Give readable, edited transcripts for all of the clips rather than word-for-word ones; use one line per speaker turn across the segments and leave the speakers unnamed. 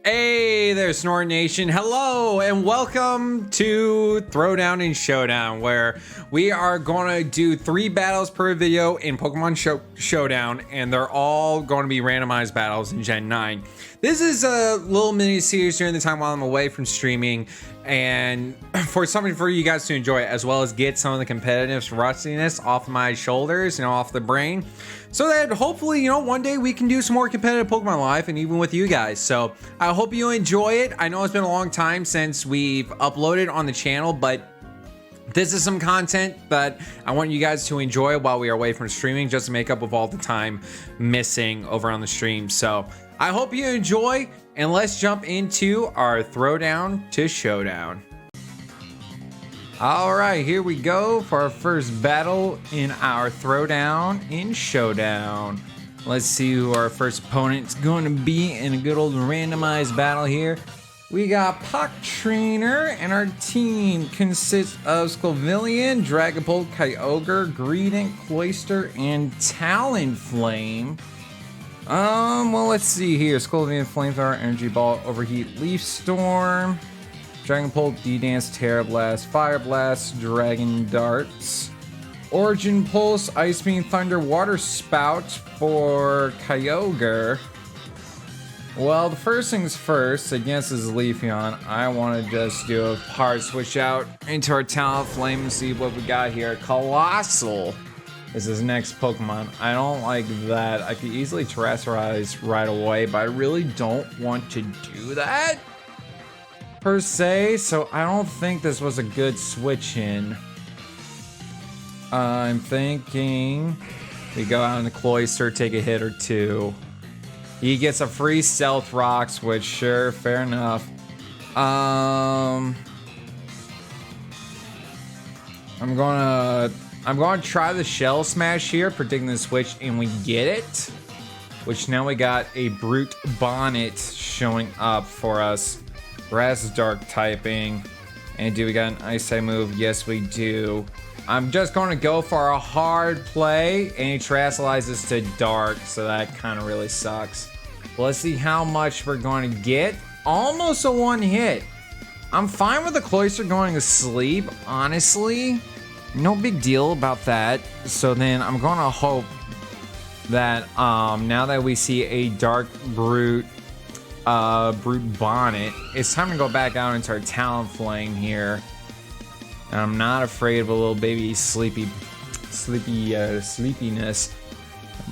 Hey there, Snort Nation. Hello, and welcome to Throwdown and Showdown, where we are going to do 3 battles per video in Pokemon Showdown, and they're all going to be randomized battles in Gen 9. This is a little mini series during the time while I'm away from streaming, and for something for you guys to enjoy, as well as get some of the competitive rustiness off my shoulders, off the brain, so that hopefully, one day we can do some more competitive Pokemon Live, and even with you guys. So I hope you enjoy it. I know it's been a long time since we've uploaded on the channel, but this is some content that I want you guys to enjoy while we are away from streaming, just to make up with all the time missing over on the stream. So I hope you enjoy, and let's jump into our Throwdown to Showdown. All right, here we go for our first battle in our Throwdown in Showdown. Let's see who our first opponent's going to be in a good old randomized battle here. We got Puck Trainer, and our team consists of Scovillian, Dragapult, Kyogre, Greedent, Cloyster, and Talonflame. Well, let's see here. Scovillian, Flamethrower, Energy Ball, Overheat, Leaf Storm, Dragapult, D-Dance, Terra Blast, Fire Blast, Dragon Darts, Origin Pulse, Ice Beam, Thunder, Water Spout for Kyogre. Well, the first things first, against this Leafeon, I want to just do a hard switch out into our Talonflame and see what we got here. Colossal is his next Pokemon. I don't like that. I could easily terrestrialize right away, but I really don't want to do that per se, so I don't think this was a good switch in. I'm thinking we go out in the Cloyster, take a hit or two. He gets a free Stealth Rocks, which sure, fair enough. I'm gonna try the Shell Smash here, predicting the switch, and we get it. Which now we got a Brute Bonnet showing up for us. Grass is Dark typing. And do we got an Ice type move? Yes, we do. I'm just going to go for a hard play, and he terrestrializes to Dark, so that kind of really sucks. Well, let's see how much we're going to get. Almost a 1-hit. I'm fine with the Cloyster going to sleep, honestly. No big deal about that. So then I'm going to hope that now that we see a Dark Brute Bonnet, it's time to go back out into our Talonflame here. And I'm not afraid of a little baby sleepiness.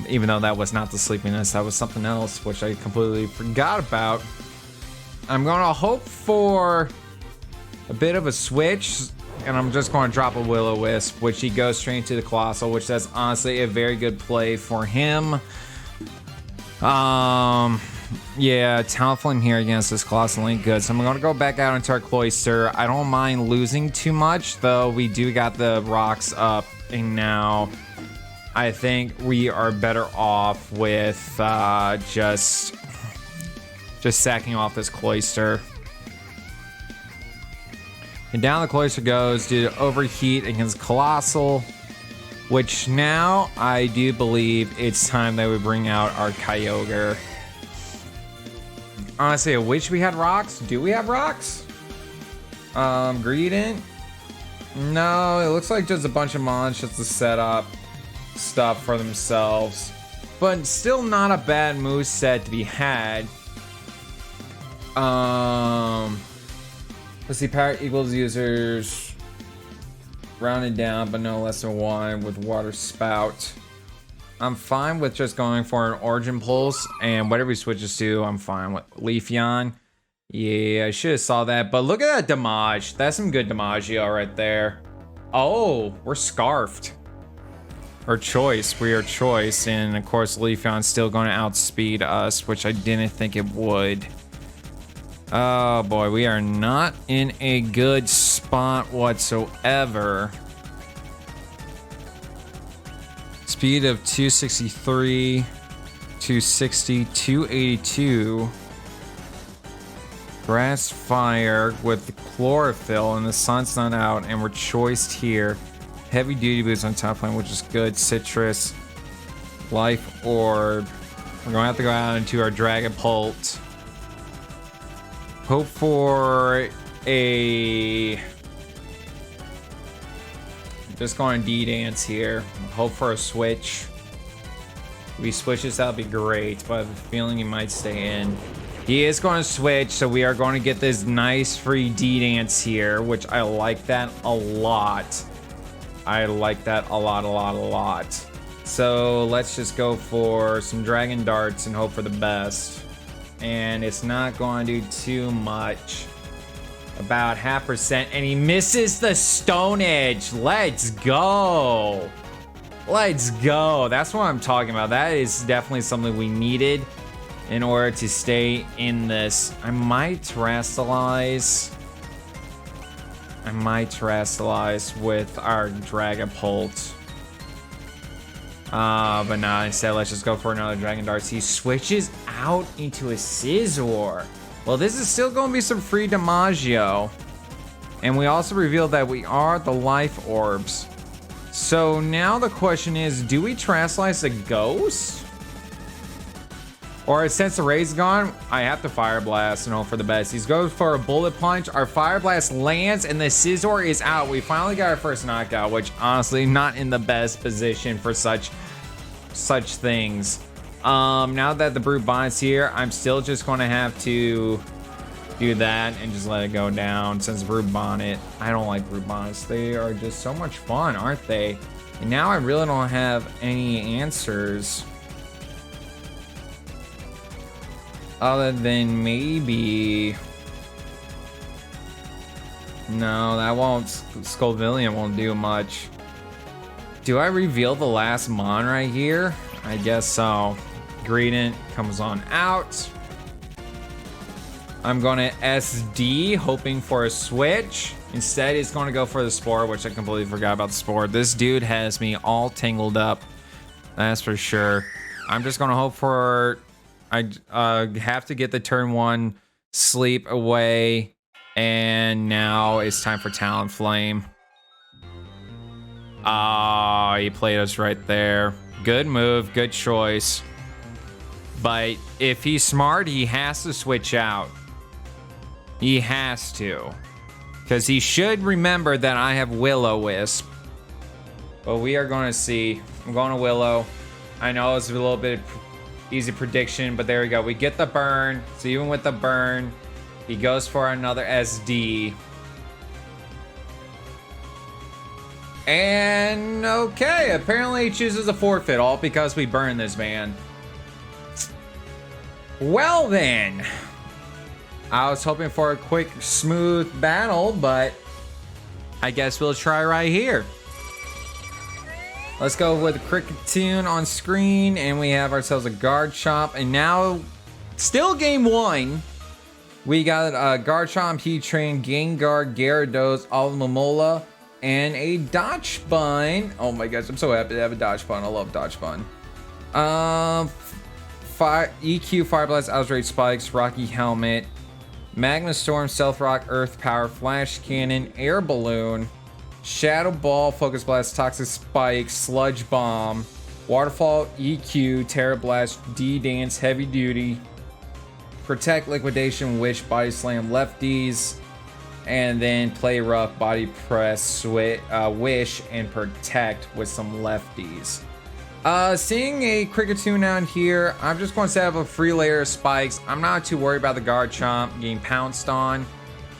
Even though that was not the sleepiness, that was something else, which I completely forgot about. I'm gonna hope for a bit of a switch, and I'm just going to drop a Will-O-Wisp, which he goes straight into the Colossal, which that's honestly a very good play for him. Yeah, Talonflame here against this Colossal ain't good, so I'm going to go back out into our Cloyster. I don't mind losing too much, though we do got the rocks up, and now I think we are better off with just sacking off this Cloyster. And down the Cloyster goes due to Overheat against Colossal, which now I do believe it's time that we bring out our Kyogre. Honestly, I wish we had rocks. Do we have rocks? Greedent? No, it looks like just a bunch of mons just to set up stuff for themselves. But still not a bad moveset to be had. Let's see, power equals users rounded down, but no less than 1 with Water Spout. I'm fine with just going for an Origin Pulse, and whatever he switches to, I'm fine with. Leafeon. Yeah, I should have saw that, but look at that damage. That's some good damageio right there. Oh, we're scarfed. Or choice, we are choice, and of course Leafeon's still going to outspeed us, which I didn't think it would. Oh boy, we are not in a good spot whatsoever. Speed of 263, 260, 282. Grass Fire with the Chlorophyll, and the sun's not out, and we're choiced here. Heavy duty boots on top line, which is good. Citrus, Life Orb. We're going to have to go out into our Dragapult. Hope for a... Just going D-Dance here. Hope for a switch. If he switches, that'll be great, but I have a feeling he might stay in. He is going to switch, so we are going to get this nice free D-Dance here, which I like that a lot. I like that a lot. So let's just go for some Dragon Darts and hope for the best. And it's not going to do too much. About 0.5%, and he misses the Stone Edge. Let's go. Let's go. That's what I'm talking about. That is definitely something we needed in order to stay in this. I might Terastallize with our Dragapult. But nah, instead let's just go for another Dragon Darts. He switches out into a Scizor. Well, this is still going to be some free DiMaggio. And we also revealed that we are the Life Orbs. So now the question is, do we Terastallize the Ghost? Or since the Ray's gone, I have to Fire Blast and hope for the best. He's goes for a Bullet Punch. Our Fire Blast lands and the Scizor is out. We finally got our first knockout, which honestly not in the best position for such things. Now that the Brute Bonnet's here, I'm still just going to have to do that and just let it go down. Since Brute Bonnet, I don't like Brute Bonnets. They are just so much fun, aren't they? And now I really don't have any answers other than maybe... No, that won't... Scovillian won't do much. Do I reveal the last Mon right here? I guess so. Greedent comes on out. I'm going to SD, hoping for a switch. Instead, he's going to go for the Spore, which I completely forgot about the Spore. This dude has me all tangled up. That's for sure. I'm just going to hope for... I have to get the turn 1 sleep away. And now it's time for Talonflame. Ah, he played us right there. Good move, good choice. But if he's smart, he has to switch out. He has to. Because he should remember that I have Will-O-Wisp. But we are going to see. I'm going to Willow. I know it's a little bit easy prediction, but there we go. We get the burn. So even with the burn, he goes for another SD. And okay, apparently he chooses a forfeit, all because we burn this man. Well then, I was hoping for a quick, smooth battle, but I guess we'll try right here. Let's go with a Kricketune on screen, and we have ourselves a Garchomp, and now, still game 1. We got a Garchomp, Heatran, Gengar, Gyarados, Alomomola, and a Dachshund. Oh my gosh, I'm so happy to have a Dachshund. I love Dachshund. EQ, Fire Blast, Outrage Spikes, Rocky Helmet, Magma Storm, Stealth Rock, Earth Power, Flash Cannon, Air Balloon, Shadow Ball, Focus Blast, Toxic Spike, Sludge Bomb, Waterfall, EQ, Terra Blast, D-Dance, Heavy Duty, Protect, Liquidation, Wish, Body Slam, Lefties, and then Play Rough, Body Press, Wish, and Protect with some Lefties. Seeing a Kricketune down here, I'm just going to set up a free layer of spikes. I'm not too worried about the Garchomp getting pounced on.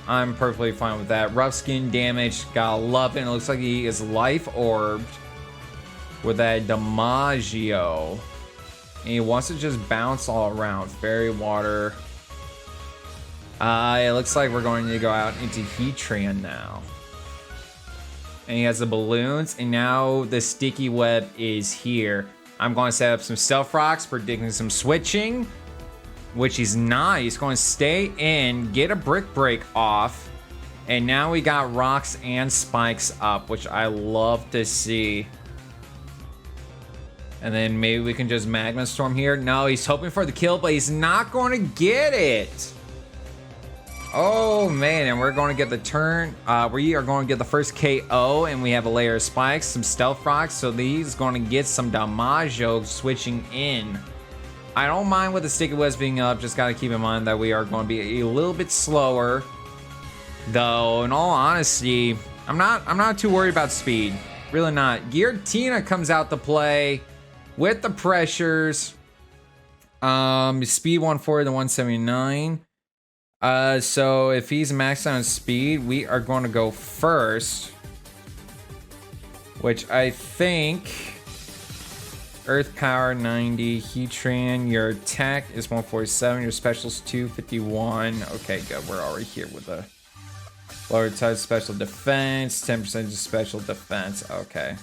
I'm perfectly fine with that. Rough skin damage, gotta love it. It looks like he is life orbed with that DiMaggio. And he wants to just bounce all around. Fairy Water. It looks like we're going to go out into Heatran now. And he has the balloons, and now the Sticky Web is here. I'm going to set up some Stealth Rocks, predicting some switching, which he's not. He's going to stay in, get a Brick Break off, and now we got Rocks and Spikes up, which I love to see. And then maybe we can just Magma Storm here. No, he's hoping for the kill, but he's not going to get it. Oh man, and we're going to get the turn. We are going to get the first KO, and we have a layer of spikes, some Stealth Rocks. So he's going to get some DiMaggio switching in. I don't mind with the Sticky Webs being up. Just got to keep in mind that we are going to be a little bit slower. Though, in all honesty, I'm not too worried about speed. Really not. Giratina comes out to play with the pressures. Speed 140 to 179. So if he's maxed out on speed, we are going to go first. Which I think... Earth Power 90, Heatran, your attack is 147, your special is 251. Okay, good. We're already here with the lower type special defense, 10% of special defense. Okay.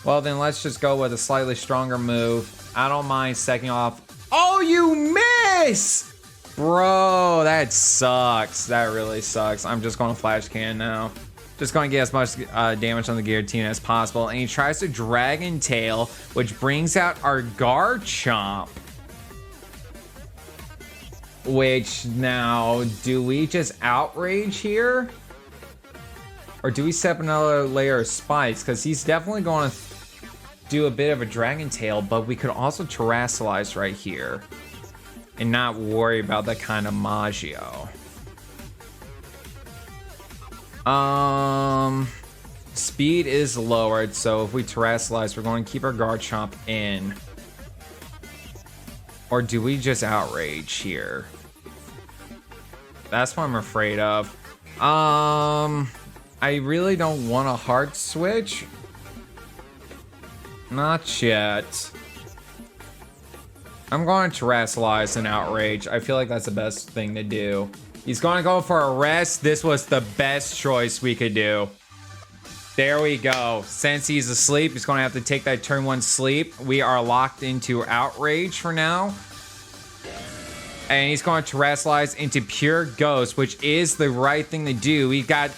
Well, then let's just go with a slightly stronger move. I don't mind second off. Oh, you miss! Bro, that sucks. That really sucks. I'm just going to Flash Cannon now. Just going to get as much damage on the Giratina as possible. And he tries to Dragon Tail, which brings out our Garchomp. Which now, do we just Outrage here? Or do we set up another layer of spikes? Because he's definitely going to do a bit of a Dragon Tail, but we could also Terrasilize right here. And not worry about that kind of Magio. Speed is lowered, so if we Terrasilize, we're going to keep our Garchomp in. Or do we just Outrage here? That's what I'm afraid of. I really don't want a hard switch. Not yet. I'm going to Terrasilize and Outrage. I feel like that's the best thing to do. He's going to go for a rest. This was the best choice we could do. There we go. Since he's asleep, he's going to have to take that turn 1 sleep. We are locked into Outrage for now. And he's going to Terrasilize into Pure Ghost, which is the right thing to do. You got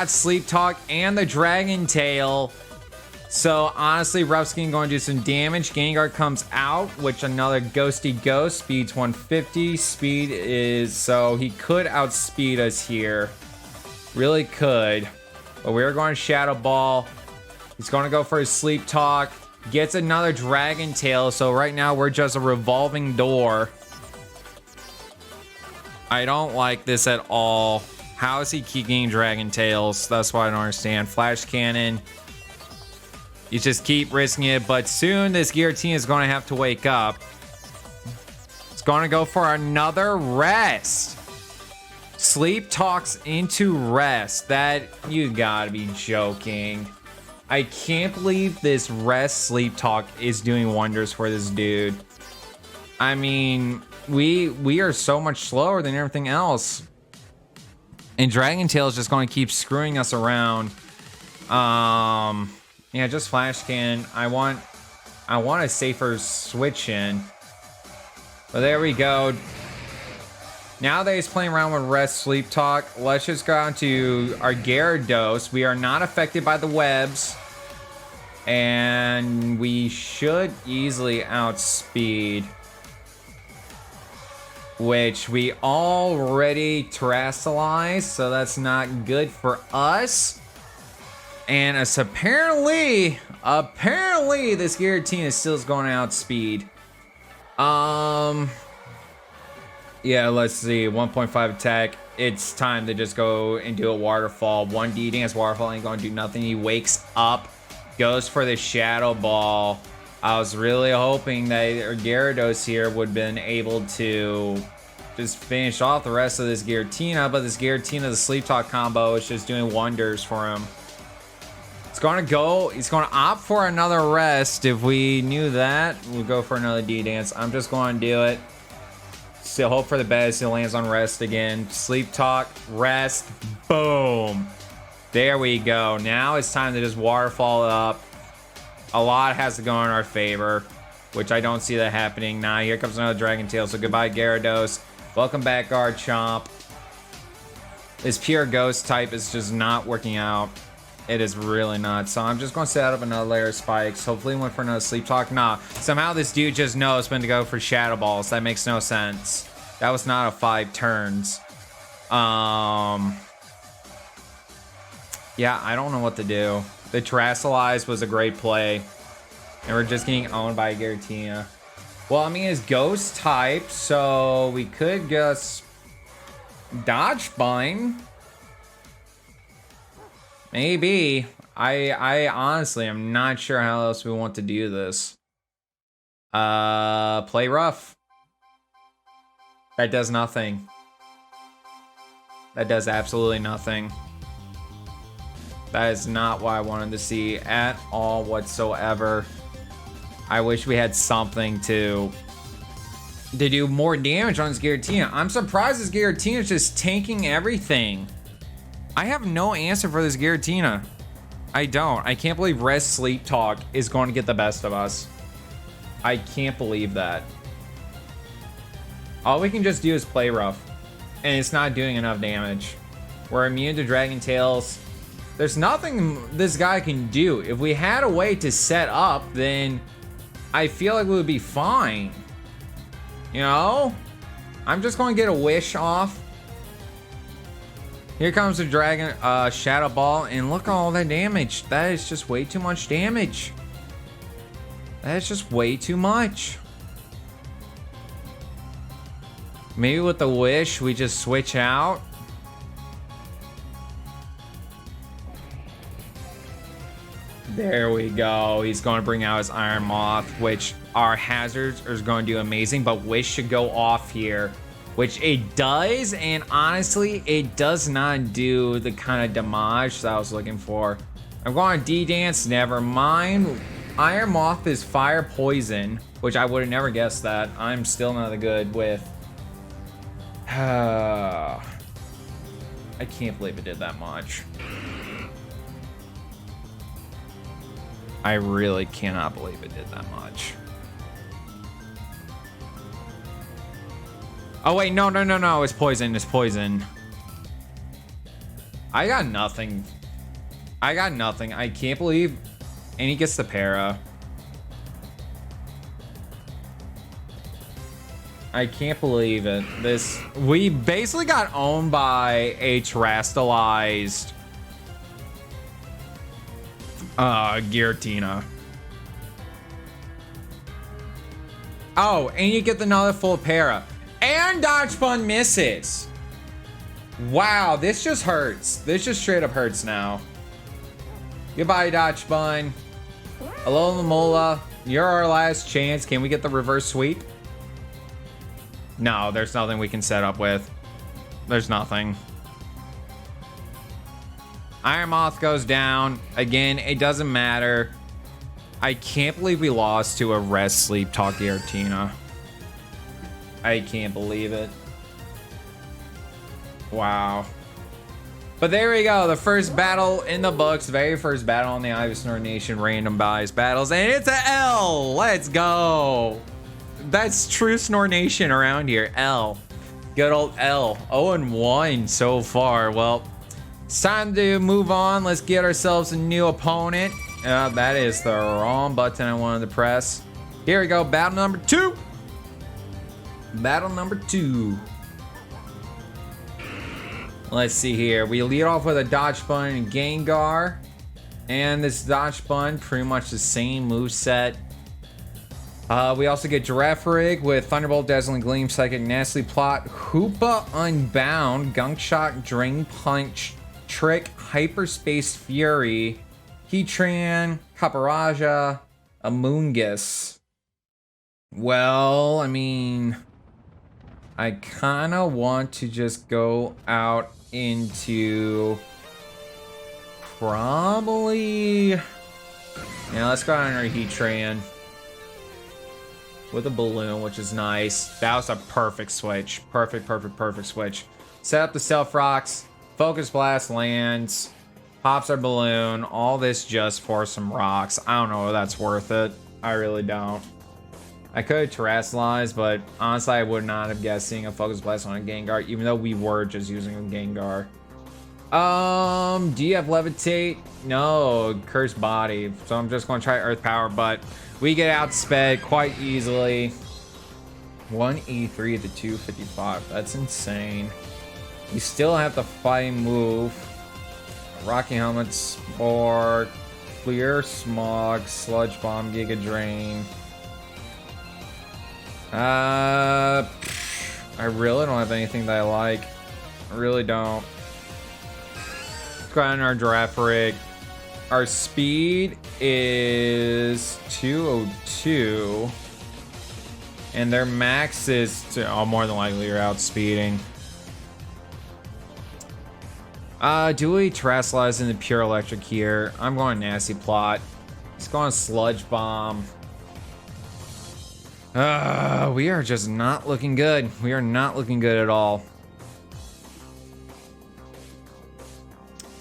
Sleep Talk and the Dragon Tail. So honestly, Rough Skin going to do some damage. Gengar comes out, which another Ghosty Ghost. Speed's 150. Speed is... So he could outspeed us here. Really could. But we're going to Shadow Ball. He's going to go for his Sleep Talk. Gets another Dragon Tail. So right now we're just a revolving door. I don't like this at all. How is he keeping Dragon Tails? That's what I don't understand. Flash Cannon. You just keep risking it, but soon this Giratina is going to have to wake up. It's going to go for another rest. Sleep Talks into rest. That, you gotta be joking. I can't believe this rest Sleep Talk is doing wonders for this dude. I mean, we are so much slower than everything else. And Dragon Tail is just going to keep screwing us around. Yeah, just Flash Cannon. I want a safer switch in. But there we go. Now that he's playing around with Rest Sleep Talk, let's just go on to our Gyarados. We are not affected by the webs. And we should easily outspeed. Which we already Terrasilized, so that's not good for us. And as apparently this Giratina still is going to outspeed. Yeah, let's see. 1.5 attack. It's time to just go and do a waterfall. 1D dance waterfall ain't going to do nothing. He wakes up, goes for the Shadow Ball. I was really hoping that Gyarados here would have been able to just finish off the rest of this Giratina, but this Giratina, the Sleep Talk combo is just doing wonders for him. He's going to opt for another rest. If we knew that, we'll go for another D-Dance. I'm just going to do it. Still hope for the best. He lands on rest again. Sleep Talk, rest, boom. There we go. Now it's time to just waterfall up. A lot has to go in our favor, which I don't see that happening. Nah, here comes another Dragon Tail. So goodbye, Gyarados. Welcome back, Garchomp. This Pure Ghost type is just not working out. It is really not. So I'm just going to set up another layer of spikes. Hopefully went for another Sleep Talk. Nah, somehow this dude just knows when to go for Shadow Balls. That makes no sense. That was not a 5 turns. Yeah, I don't know what to do. The Terrasilize was a great play. And we're just getting owned by Giratina. Well, I mean, it's ghost type, so we could just dodge bind. Maybe. I honestly am not sure how else we want to do this. Play rough. That does nothing. That does absolutely nothing. That is not what I wanted to see at all whatsoever. I wish we had something to do more damage on this Giratina. I'm surprised this Giratina is just tanking everything. I have no answer for this Giratina. I don't. I can't believe Rest Sleep Talk is going to get the best of us. I can't believe that. All we can just do is play rough. And it's not doing enough damage. We're immune to Dragon Tails. There's nothing this guy can do. If we had a way to set up, then I feel like we would be fine. You know? I'm just going to get a wish off. Here comes the Dragon Shadow Ball, and look at all that damage. That is just way too much damage. That is just way too much. Maybe with the wish, we just switch out. There we go. He's going to bring out his Iron Moth, which our hazards are going to do amazing, but wish should go off here, which it does, and honestly, it does not do the kind of damage that I was looking for. I'm going to D-Dance, never mind. Iron Moth is fire poison, which I would have never guessed that. I'm still not good with. I can't believe it did that much. I really cannot believe it did that much. Oh wait, no, it's poison, it's poison. I got nothing. I can't believe, and he gets the para. I can't believe it. We basically got owned by a terastallized Giratina. Oh, and you get another full para. And Dodge Bun misses. Wow, this just hurts. This just straight up hurts now. Goodbye, Dodge Bun. Hello, Lamola. You're our last chance. Can we get the reverse sweep? No, there's nothing we can set up with. There's nothing. Iron Moth goes down. Again, it doesn't matter. I can't believe we lost to a Rest Sleep Talk Giratina. I can't believe it. Wow. But there we go. The first battle in the books. Very first battle on the Ivysaur Nation randomized battles. And it's a L. Let's go. That's true Snore Nation around here. L. Good old L. 0-1 so far. Well, it's time to move on. Let's get ourselves a new opponent. That is the wrong button I wanted to press. Here we go. Battle number 2. Battle number 2. Let's see here. We lead off with a Dodge Bun and Gengar. And this Dodge Bun, pretty much the same moveset. We also get Giraffe Rig with Thunderbolt, Dazzling Gleam, Psychic Nasty Plot, Hoopa Unbound, Gunk Shot, Drain Punch, Trick, Hyperspace Fury, Heatran, Caparaja, Amoonguss. Well, I mean, I kind of want to just go out into probably, yeah, let's go out on our Heatran with a balloon, which is nice. That was a perfect switch. Perfect switch. Set up the Stealth Rocks, Focus Blast lands, pops our balloon, all this just for some rocks. I don't know if that's worth it. I really don't. I could terrestrialize, but honestly, I would not have guessed seeing a Focus Blast on a Gengar, even though we were just using a Gengar. Do you have Levitate? No, Cursed Body. So I'm just going to try Earth Power, but we get outsped quite easily. 183 to 255. That's insane. We still have the fighting move. Rocky Helmet, Spore, Clear Smog, Sludge Bomb, Giga Drain. I really don't have anything that I like. I really don't. Let's go ahead and our giraffe rig. Our speed is 202. And their max is more than likely you're outspeeding. Do we terrestrialize into pure electric here? I'm going nasty plot. Let's go on sludge bomb. We are just not looking good. We are not looking good at all.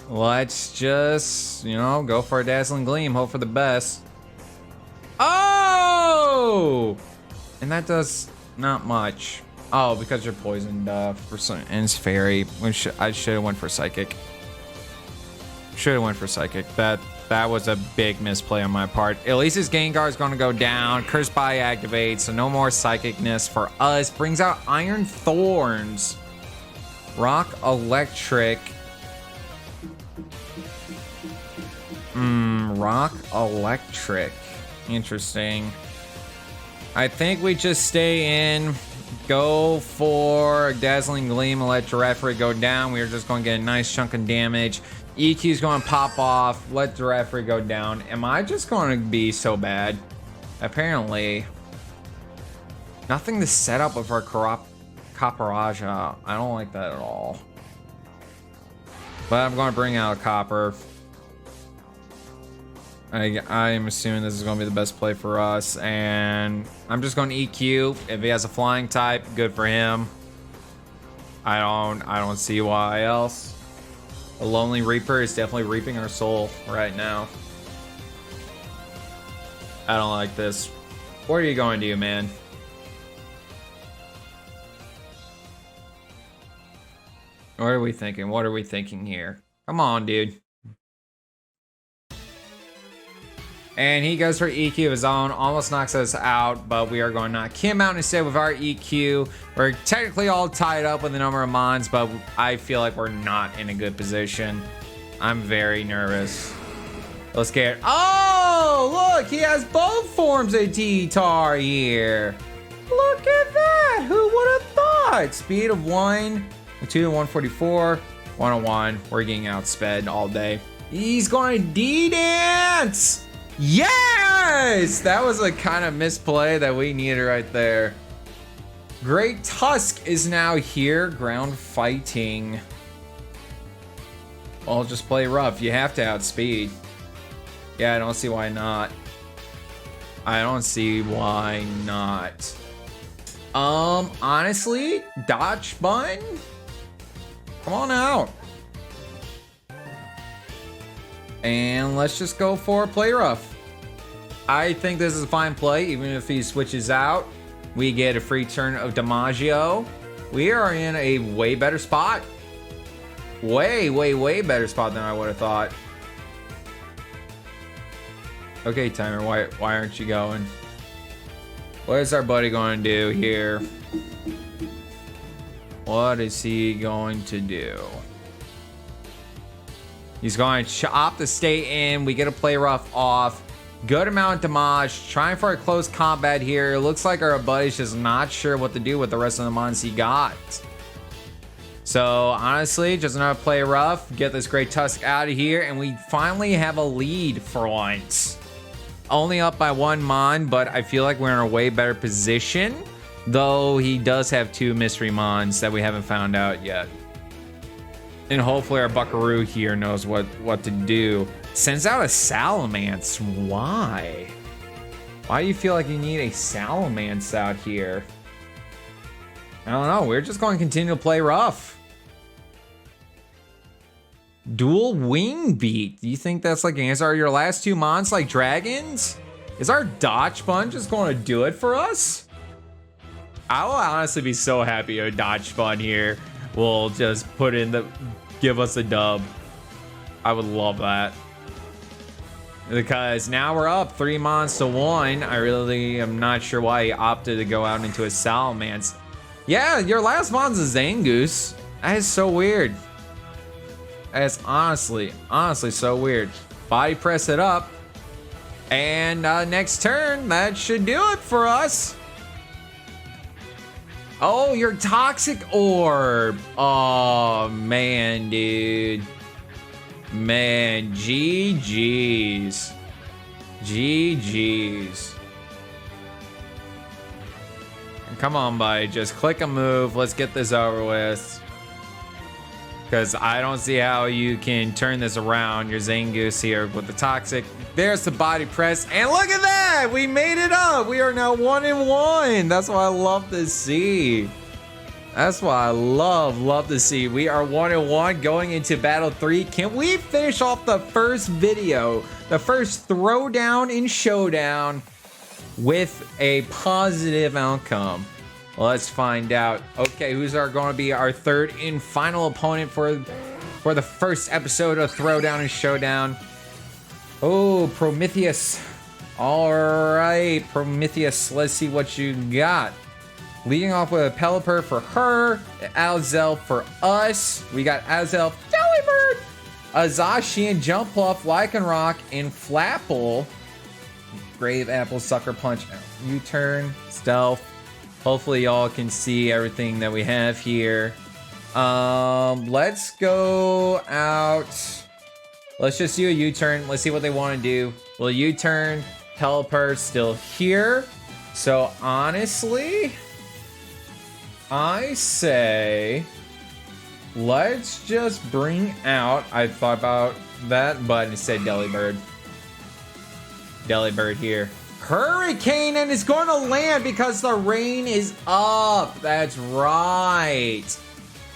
Let's just, go for a dazzling gleam. Hope for the best. Oh! And that does not much. Oh, because you're poisoned for some, and it's fairy. I should have went for psychic. Should have went for psychic. That was a big misplay on my part. At least his Gengar is going to go down. Curse Body activates, so no more psychicness for us. Brings out Iron Thorns. Rock Electric. Rock Electric. Interesting. I think we just stay in. Go for Dazzling Gleam and let Giraffe go down. We are just going to get a nice chunk of damage. EQ is going to pop off. Let Giraffe go down. Am I just going to be so bad? Apparently. Nothing to set up with our Copperaja. I don't like that at all. But I'm going to bring out a Copper. I am assuming this is going to be the best play for us. And I'm just going to EQ. If he has a flying type, good for him. I don't see why else. A Lonely Reaper is definitely reaping our soul right now. I don't like this. What are you going to do, man? What are we thinking? What are we thinking here? Come on, dude. And he goes for EQ of his own, almost knocks us out, but we are going to knock him out instead with our EQ. We're technically all tied up with a number of mons, but I feel like we're not in a good position. I'm very nervous. Let's get... Oh, look, he has both forms of T-Tar here. Look at that. Who would have thought? Speed of 1, 2 to 144, 101. We're getting outsped all day. He's going to D-Dance. Yes! That was a kind of misplay that we needed right there. Great Tusk is now here. Ground fighting. I'll just play rough. You have to outspeed. Yeah, I don't see why not. I don't see why not. Honestly, dodge bun? Come on out. And let's just go for play rough. I think this is a fine play, even if he switches out. We get a free turn of Dimaggio. We are in a way better spot. Way better spot than I would have thought. Okay, Timer, why aren't you going? What is our buddy going to do here? What is he going to do? He's going to opt to stay in. We get a play rough off. Good amount of damage. Trying for a close combat here. It looks like our buddy's just not sure what to do with the rest of the mons he got. So honestly, just another play rough. Get this Great Tusk out of here. And we finally have a lead for once. Only up by 1 mon, but I feel like we're in a way better position. Though he does have 2 mystery mons that we haven't found out yet. And hopefully our buckaroo here knows what to do. Sends out a Salamence. Why? Why do you feel like you need a Salamence out here? I don't know. We're just going to continue to play rough. Dual Wing Beat. Do you think that's like an answer? Are your last 2 mons like dragons? Is our Dodge Bun just going to do it for us? I will honestly be so happy a Dodge Bun here will just give us a dub. I would love that. Because now we're up 3 mons to 1. I really am not sure why he opted to go out into a Salamence. Yeah, your last mon's a Zangoose. That is so weird. That is honestly so weird. Body press it up. And next turn, that should do it for us. Oh, your toxic orb. Oh, man, dude. Man, GG's. GG's. Come on, buddy. Just click a move. Let's get this over with. Because I don't see how you can turn this around. Your Zangoose here with the toxic. There's the body press. And look at that. We made it up. We are now 1-1. That's what I love to see. That's what I love to see. We are 1-1 going into battle 3. Can we finish off the first video, the first throwdown in Showdown with a positive outcome? Let's find out. Okay, who's going to be our third and final opponent for the first episode of Throwdown and Showdown? Oh, Prometheus. All right, Prometheus. Let's see what you got. Leading off with a Pelipper for her, Azelf for us. We got Azelf, Delibird, Zacian, Jumpluff, Lycanroc, and Flapple. Grave Apple, Sucker Punch, U-Turn, Stealth. Hopefully y'all can see everything that we have here. Let's go out. Let's just do a U-turn. Let's see what they want to do. Well, U-turn, Pelipper still here. So honestly, I say let's just bring out. I thought about that, but instead Delibird. Delibird here. Hurricane, and it's going to land because the rain is up. That's right.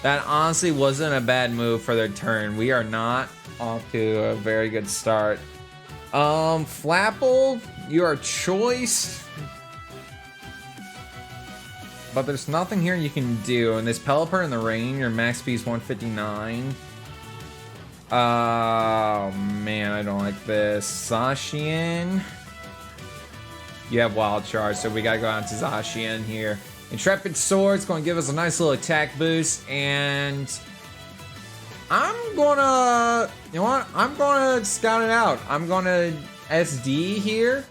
That honestly wasn't a bad move for their turn. We are not off to a very good start. Flapple, your choice. But there's nothing here you can do. And this Pelipper in the rain, your max speed is 159. Oh man, I don't like this. Zacian. You have Wild Charge, so we gotta go out to Zacian here. Intrepid Sword's gonna give us a nice little attack boost, and I'm gonna, you know what? I'm gonna scout it out. I'm gonna SD here.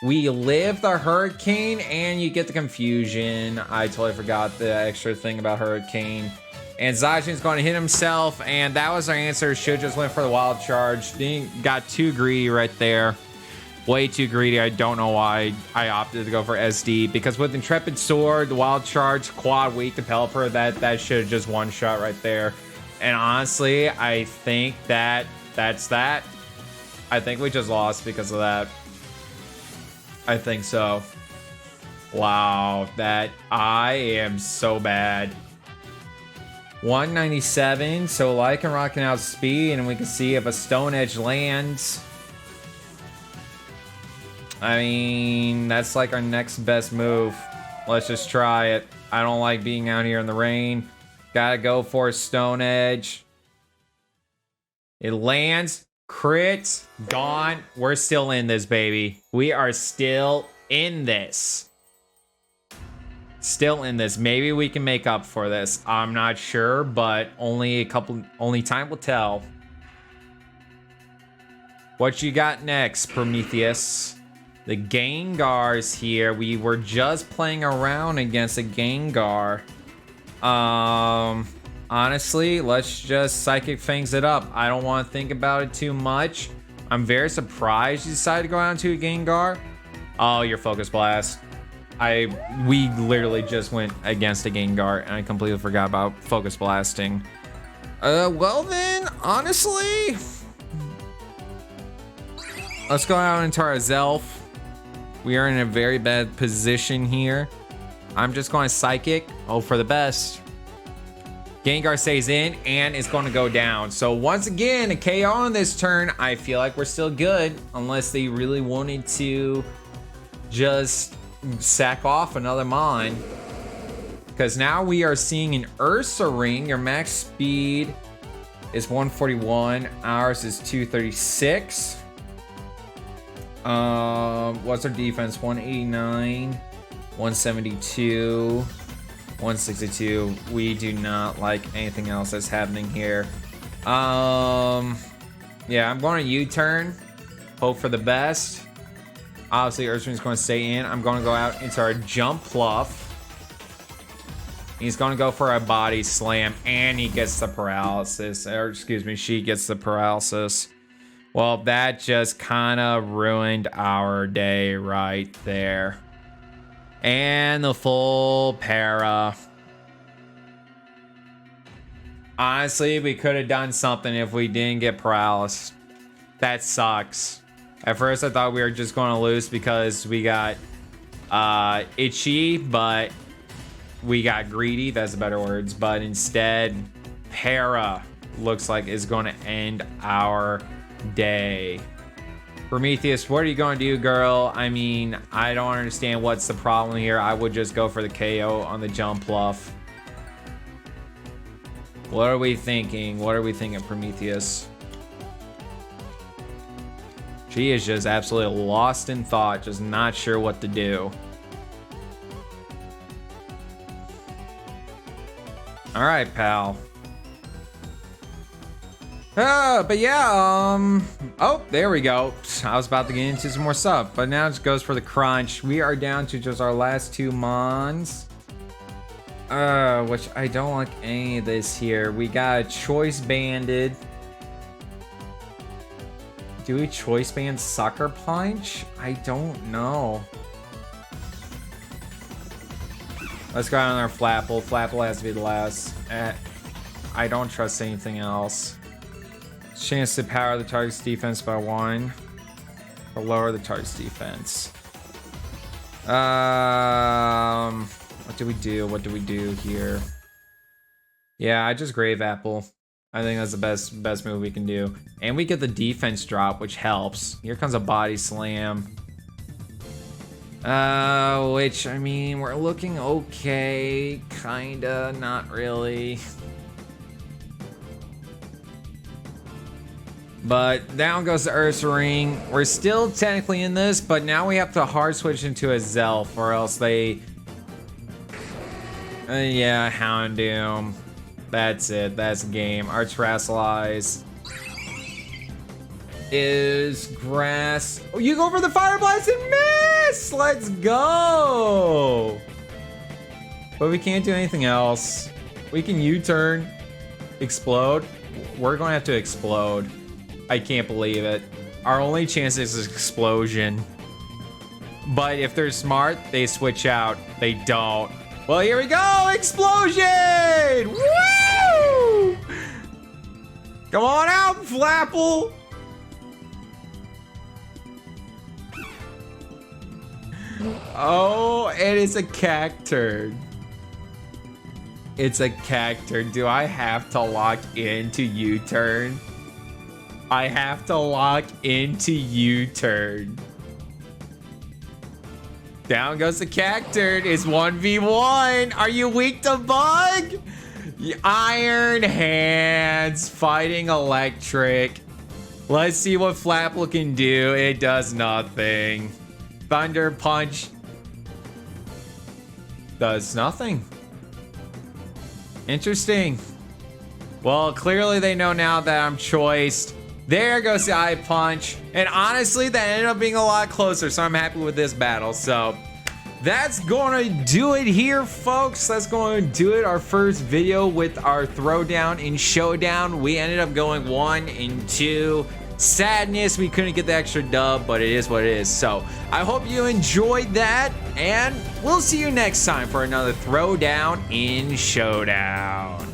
We live the Hurricane, and you get the Confusion. I totally forgot the extra thing about Hurricane. And Zacian's gonna hit himself, and that was our answer. Should just went for the Wild Charge. Got too greedy right there. Way too greedy. I don't know why I opted to go for SD, because with Intrepid Sword, the Wild Charge, Quad Weak to Pelipper, that should have just one shot right there. And honestly, I think that's that. I think we just lost because of that. I think so. Wow, that I am so bad. 197, so Lycanroc can outspeed, and we can see if a Stone Edge lands. I mean, that's like our next best move. Let's just try it. I don't like being out here in the rain. Gotta go for a Stone Edge. It lands. Crits. Gone. We're still in this, baby. We are still in this. Still in this. Maybe we can make up for this. I'm not sure, but only time will tell. What you got next, Prometheus? The Gengar's here. We were just playing around against a Gengar. Honestly, let's just Psychic Fangs it up. I don't want to think about it too much. I'm very surprised you decided to go out to a Gengar. Oh, your Focus Blast. We literally just went against a Gengar, and I completely forgot about Focus Blasting. Well then, honestly, let's go out into our Zelf. We are in a very bad position here. I'm just going to Psychic. Hope for the best. Gengar stays in and it's going to go down. So once again, a KO on this turn. I feel like we're still good unless they really wanted to just sack off another Mon. Because now we are seeing an Ursa Ring. Your max speed is 141. Ours is 236. What's our defense? 189, 172, 162. We do not like anything else that's happening here. Yeah, I'm going to U-turn. Hope for the best. Obviously, Ursaring's going to stay in. I'm going to go out into our Jumpluff. He's going to go for a body slam, and he gets the paralysis. Or, excuse me, she gets the paralysis. Well, that just kind of ruined our day right there. And the full para. Honestly, we could have done something if we didn't get paralysis. That sucks. At first, I thought we were just going to lose because we got itchy, but we got greedy. That's the better words. But instead, para looks like is going to end our day. Prometheus, what are you going to do, girl? I mean, I don't understand what's the problem here. I would just go for the KO on the jump bluff. What are we thinking? What are we thinking, Prometheus? She is just absolutely lost in thought, just not sure what to do. All right, pal. But yeah, oh, there we go. I was about to get into some more stuff, but now it just goes for the crunch. We are down to just our last two mons. Which I don't like any of this here. We got a choice banded. Do we choice band Sucker Punch? I don't know. Let's go out on our Flapple. Flapple has to be the last. I don't trust anything else. Chance to power the target's defense by 1. Or lower the target's defense. What do we do? What do we do here? Yeah, I just Grave Apple. I think that's the best move we can do. And we get the defense drop, which helps. Here comes a body slam. Which, I mean, we're looking okay. Kinda, not really. But down goes the Earth's Ring. We're still technically in this, but now we have to hard switch into a Zelf, or else they... yeah, Houndoom. That's it. That's the game. Our Terrasilize is grass. Oh, you go for the Fire Blast and miss! Let's go! But we can't do anything else. We can U-turn, explode. We're going to have to explode. I can't believe it. Our only chance is explosion. But if they're smart, they switch out. They don't. Well, here we go! Explosion! Woo! Come on out, Flapple! Oh, and it's a Cacturn. It's a Cacturn. Do I have to lock into U-turn? I have to lock into U-turn. Down goes the Cacturn. It's 1v1. Are you weak to bug? Iron Hands fighting electric. Let's see what Flapple can do. It does nothing. Thunder Punch does nothing. Interesting. Well, clearly they know now that I'm choiced. There goes the Eye Punch. And honestly, that ended up being a lot closer, so I'm happy with this battle. So that's going to do it here, folks. That's going to do it. Our first video with our Throwdown in Showdown. We ended up going 1 and 2. Sadness, we couldn't get the extra dub, but it is what it is. So I hope you enjoyed that, and we'll see you next time for another Throwdown in Showdown.